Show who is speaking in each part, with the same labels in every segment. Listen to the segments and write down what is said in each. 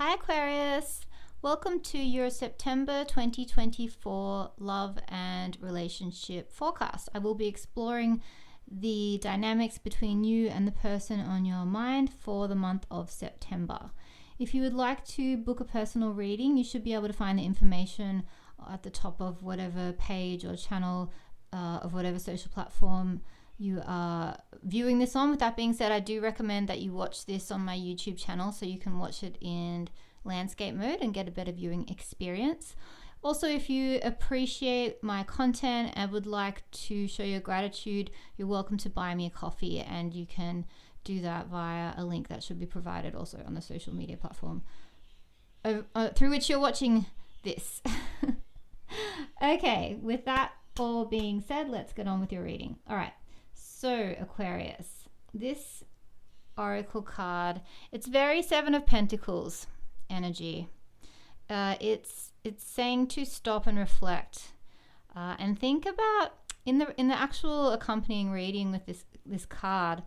Speaker 1: Hi Aquarius, welcome to your September 2024 love and relationship forecast. I will be exploring the dynamics between you and the person on your mind for the month of September. If you would like to book a personal reading, you should be able to find the information at the top of whatever page or channel of whatever social platform you are viewing this on. With that being said, I do recommend that you watch this on my YouTube channel so you can watch it in landscape mode and get a better viewing experience. Also, if you appreciate my content and would like to show your gratitude, you're welcome to buy me a coffee, and you can do that via a link that should be provided also on the social media platform through which you're watching this. Okay, with that all being said, let's get on with your reading. All right. So, Aquarius, this oracle card, it's very Seven of Pentacles energy. It's saying to stop and reflect and think about in the actual accompanying reading with this card.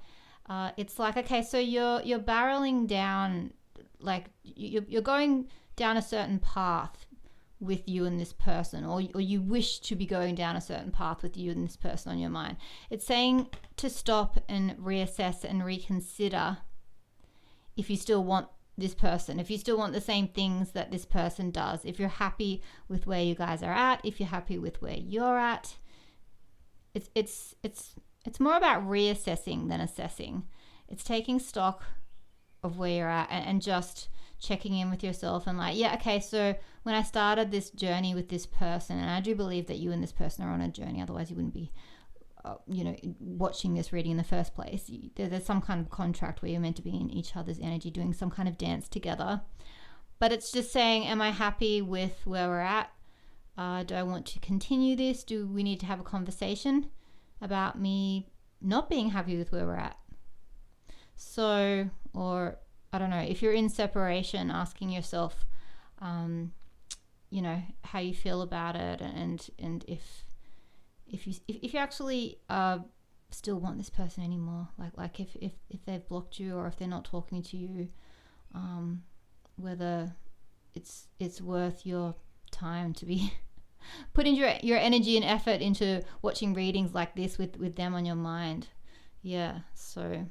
Speaker 1: It's like, okay, so you're barreling down, like you're going down a certain path with you and this person, or you wish to be going down a certain path with you and this person on your mind. It's saying to stop and reassess and reconsider if you still want this person, if you still want the same things that this person does, if you're happy with where you guys are at, if you're happy with where you're at. It's more about reassessing than assessing. It's taking stock of where you're at and just checking in with yourself and like, yeah, okay, so when I started this journey with this person, and I do believe that you and this person are on a journey, otherwise you wouldn't be watching this reading in the first place. There's some kind of contract where you're meant to be in each other's energy, doing some kind of dance together. But it's just saying, am I happy with where we're at? Do I want to continue this? Do we need to have a conversation about me not being happy with where we're at? So, or I don't know, if you're in separation, asking yourself, how you feel about it, and if you actually still want this person anymore, like if they've blocked you or if they're not talking to you, whether it's worth your time to be putting your energy and effort into watching readings like this with them on your mind. Yeah, so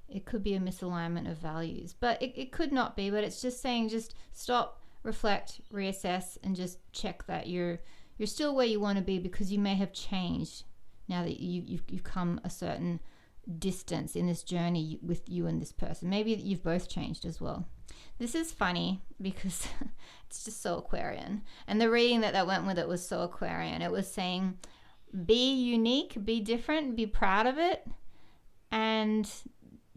Speaker 1: it could be a misalignment of values, but it could not be. But it's just saying, just stop, reflect, reassess, and just check that you're still where you want to be, because you may have changed now that you've come a certain distance in this journey with you and this person. Maybe you've both changed as well. This is funny because it's just so Aquarian, and the reading that went with it was so Aquarian. It was saying, be unique, be different, be proud of it, and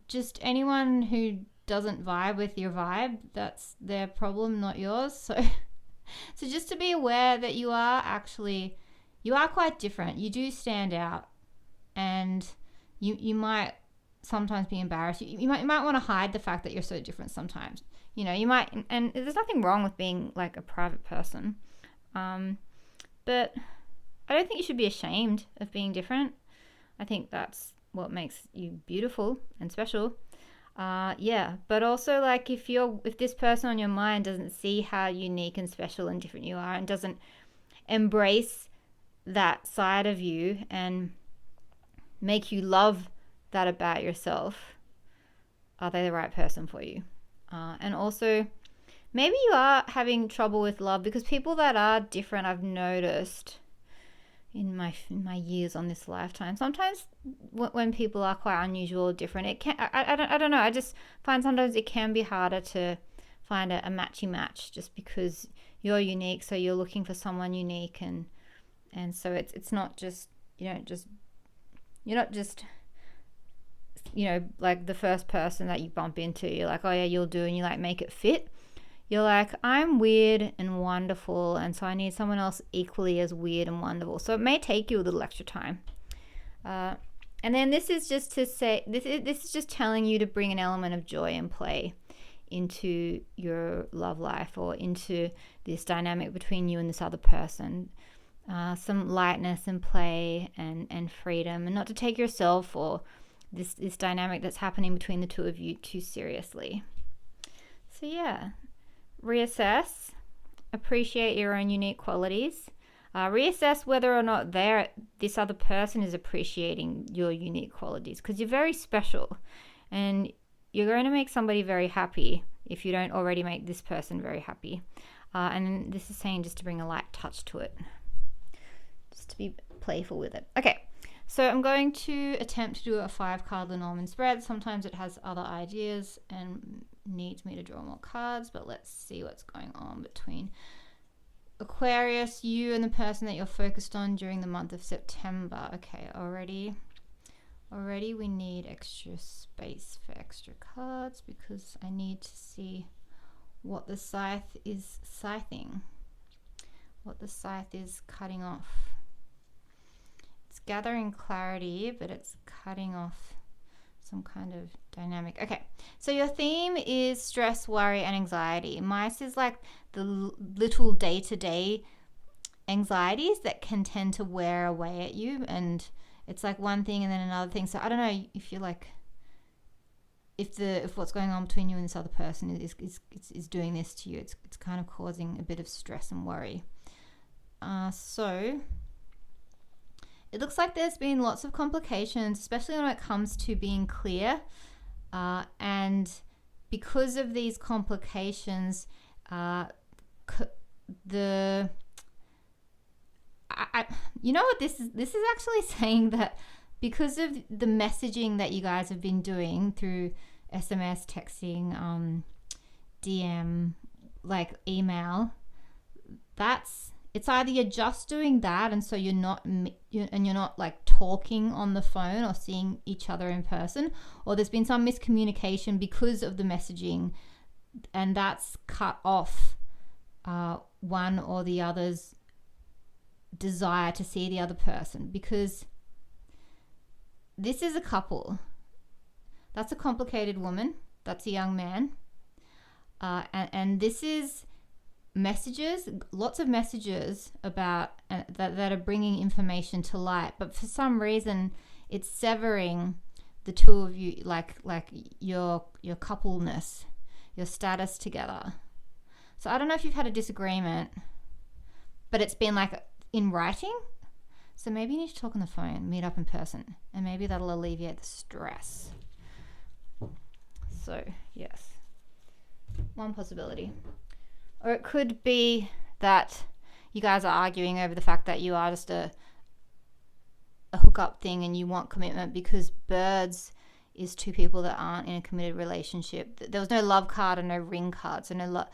Speaker 1: just anyone who doesn't vibe with your vibe, that's their problem, not yours. So just to be aware that you are quite different. You do stand out, and you might sometimes be embarrassed. You might want to hide the fact that you're so different sometimes. You might, and there's nothing wrong with being like a private person. But I don't think you should be ashamed of being different. I think that's what makes you beautiful and special. But also, like, if this person on your mind doesn't see how unique and special and different you are, and doesn't embrace that side of you and make you love that about yourself, are they the right person for you? And also, maybe you are having trouble with love, because people that are different, I've noticed in my years on this lifetime, sometimes when people are quite unusual or different, it can, I don't know, I just find sometimes it can be harder to find a matchy match, just because you're unique, so you're looking for someone unique, and so it's not just, you're not just like the first person that you bump into, you're like, oh yeah, you'll do, and you like make it fit. You're like, I'm weird and wonderful, and so I need someone else equally as weird and wonderful. So it may take you a little extra time. And then this is just to say, this is just telling you to bring an element of joy and play into your love life, or into this dynamic between you and this other person. Some lightness and play and freedom, and not to take yourself or this dynamic that's happening between the two of you too seriously. So yeah, reassess, appreciate your own unique qualities. Reassess whether or not this other person is appreciating your unique qualities, because you're very special and you're going to make somebody very happy if you don't already make this person very happy. And this is saying just to bring a light touch to it, just to be playful with it. Okay, so I'm going to attempt to do a 5-card Lenormand spread. Sometimes it has other ideas and needs me to draw more cards, but let's see what's going on between Aquarius, you and the person that you're focused on during the month of September. Okay, already we need extra space for extra cards because I need to see what the scythe is scything, what the scythe is cutting off. It's gathering clarity, but it's cutting off some kind of dynamic. Okay, so your theme is stress, worry, and anxiety. Mice is like the little day-to-day anxieties that can tend to wear away at you, and it's like one thing and then another thing. So I don't know if you're like, if what's going on between you and this other person is doing this to you, it's kind of causing a bit of stress and worry. So it looks like there's been lots of complications, especially when it comes to being clear. And because of these complications, you know what this is actually saying, that because of the messaging that you guys have been doing through SMS, texting, DM, like email, it's either you're just doing that and so you're not like talking on the phone or seeing each other in person, or there's been some miscommunication because of the messaging, and that's cut off one or the other's desire to see the other person, because this is a couple. That's a complicated woman. That's a young man. And this is messages, lots of messages about that are bringing information to light. But for some reason, it's severing the two of you, like your coupleness, your status together. So I don't know if you've had a disagreement, but it's been like in writing. So maybe you need to talk on the phone, meet up in person, and maybe that'll alleviate the stress. So, yes, one possibility. Or it could be that you guys are arguing over the fact that you are just a hookup thing and you want commitment, because birds is two people that aren't in a committed relationship. There was no love card and no ring card, so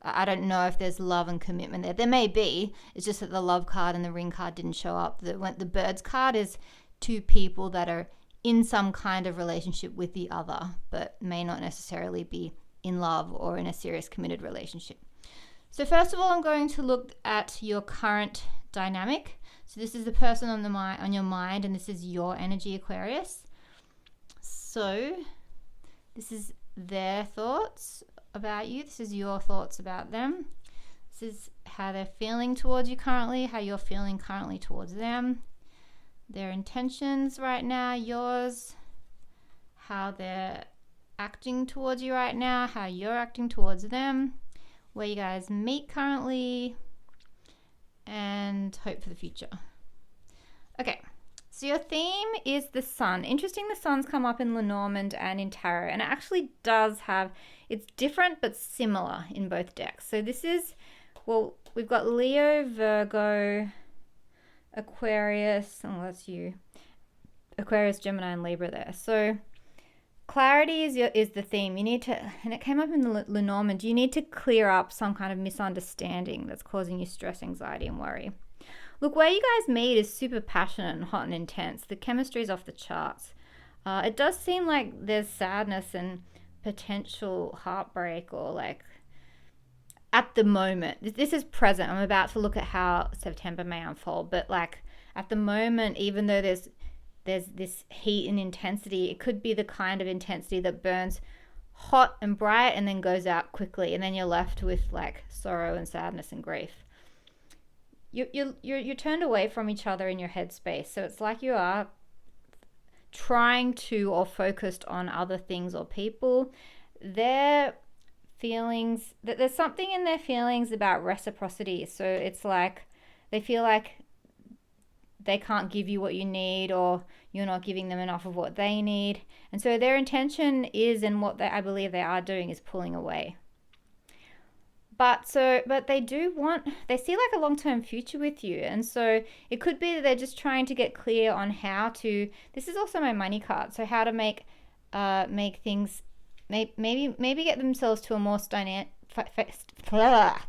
Speaker 1: I don't know if there's love and commitment there. There may be. It's just that the love card and the ring card didn't show up. The birds card is two people that are in some kind of relationship with the other, but may not necessarily be in love or in a serious committed relationship. So first of all, I'm going to look at your current dynamic. So this is the person on your mind, and this is your energy, Aquarius. So this is their thoughts about you. This is your thoughts about them. This is how they're feeling towards you currently, how you're feeling currently towards them, their intentions right now, yours, how they're acting towards you right now, how you're acting towards them, where you guys meet currently, and hope for the future. Okay, so your theme is the sun. Interesting, the sun's come up in Lenormand and in Tarot, and it actually does have, it's different but similar in both decks. So this is, well, we've got Leo, Virgo, Aquarius, oh, that's you, Aquarius, Gemini, and Libra there. So clarity is the theme. You need to, and it came up in the Lenormand, you need to clear up some kind of misunderstanding that's causing you stress, anxiety, and worry. Look, where you guys meet is super passionate and hot and intense. The chemistry is off the charts. It does seem like there's sadness and potential heartbreak, or like at the moment. This is present. I'm about to look at how September may unfold, but like at the moment, even though there's this heat and intensity, it could be the kind of intensity that burns hot and bright and then goes out quickly, and then you're left with like sorrow and sadness and grief. You're turned away from each other in your headspace, so it's like you are trying to, or focused on other things or people. They're feelings, that there's something in their feelings about reciprocity. So it's like they feel like they can't give you what you need, or you're not giving them enough of what they need. And so their intention is, and what I believe they are doing, is pulling away. But they see like a long-term future with you. And so it could be that they're just trying to get clear on how to, this is also my money card, so how to make things, maybe get themselves to a more if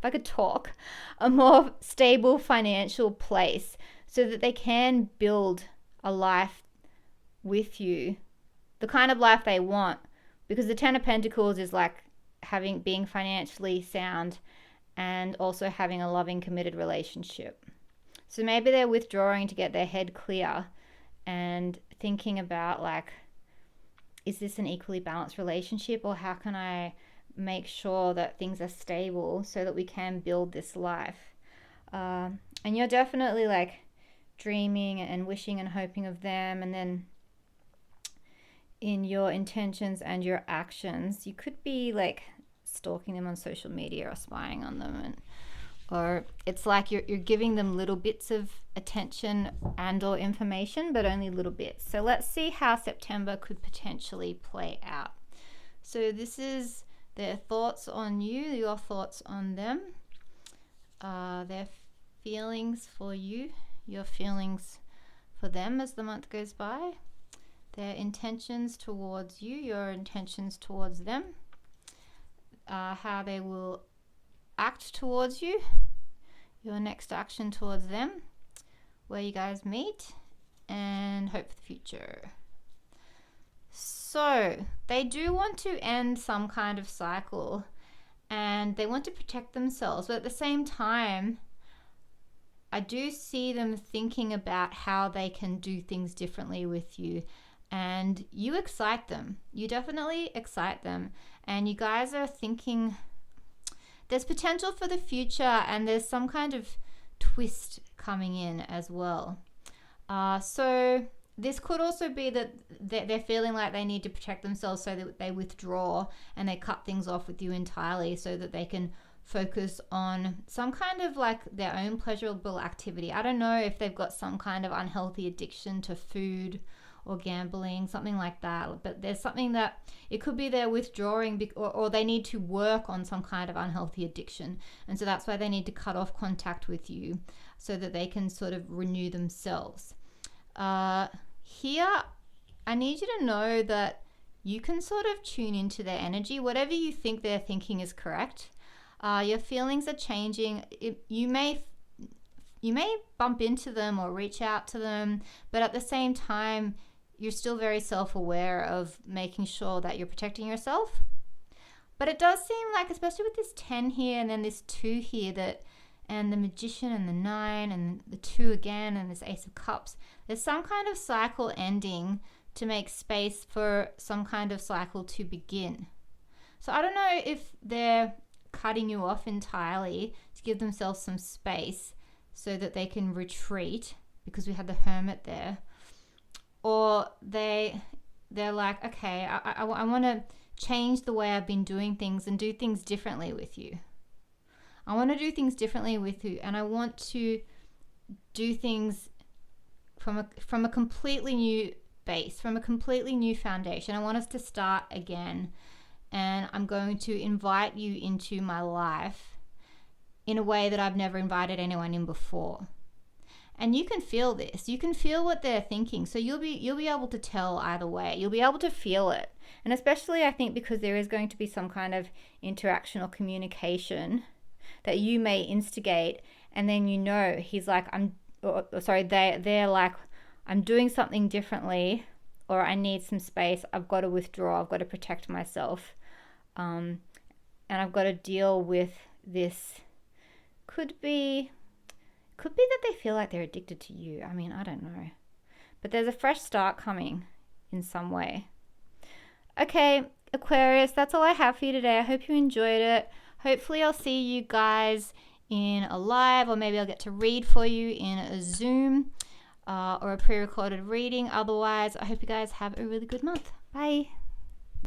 Speaker 1: I could talk, a more stable financial place, so that they can build a life with you, the kind of life they want. Because the Ten of Pentacles is like being financially sound and also having a loving, committed relationship. So maybe they're withdrawing to get their head clear and thinking about, like, is this an equally balanced relationship, or how can I make sure that things are stable so that we can build this life? And you're definitely like dreaming and wishing and hoping of them, and then in your intentions and your actions, you could be like stalking them on social media or spying on them, or it's like you're giving them little bits of attention and or information, but only little bits. So let's see how September could potentially play out. So this is their thoughts on you, your thoughts on them, their feelings for you, your feelings for them as the month goes by, their intentions towards you, your intentions towards them, how they will act towards you, your next action towards them, where you guys meet, and hope for the future. So they do want to end some kind of cycle, and they want to protect themselves, but at the same time, I do see them thinking about how they can do things differently with you, and you excite them. You definitely excite them, and you guys are thinking there's potential for the future, and there's some kind of twist coming in as well. So this could also be that they're feeling like they need to protect themselves, so that they withdraw and they cut things off with you entirely, so that they can focus on some kind of like their own pleasurable activity. I don't know if they've got some kind of unhealthy addiction to food or gambling, something like that, but there's something that it could be they're withdrawing, or they need to work on some kind of unhealthy addiction, and so that's why they need to cut off contact with you, so that they can sort of renew themselves. Here I need you to know that you can sort of tune into their energy. Whatever you think they're thinking is correct. Your feelings are changing. You may bump into them or reach out to them, but at the same time, you're still very self-aware of making sure that you're protecting yourself. But it does seem like, especially with this 10 here and then this 2 here, and the Magician and the 9 and the 2 again and this Ace of Cups, there's some kind of cycle ending to make space for some kind of cycle to begin. So I don't know if they're cutting you off entirely to give themselves some space so that they can retreat, because we had the Hermit there, or they're like, okay, I want to change the way I've been doing things and do things differently with you. I want to do things differently with you, and I want to do things from a completely new base, from a completely new foundation. I want us to start again, and I'm going to invite you into my life in a way that I've never invited anyone in before. And you can feel this. You can feel what they're thinking. So you'll be able to tell either way. You'll be able to feel it. And especially, I think, because there is going to be some kind of interaction or communication that you may instigate, and then he's like, they're like, I'm doing something differently, or I need some space. I've got to withdraw. I've got to protect myself. And I've got to deal with this. Could be that they feel like they're addicted to you. I mean, I don't know. But there's a fresh start coming in some way. Okay, Aquarius, that's all I have for you today. I hope you enjoyed it. Hopefully I'll see you guys in a live, or maybe I'll get to read for you in a Zoom or a pre-recorded reading. Otherwise, I hope you guys have a really good month. Bye.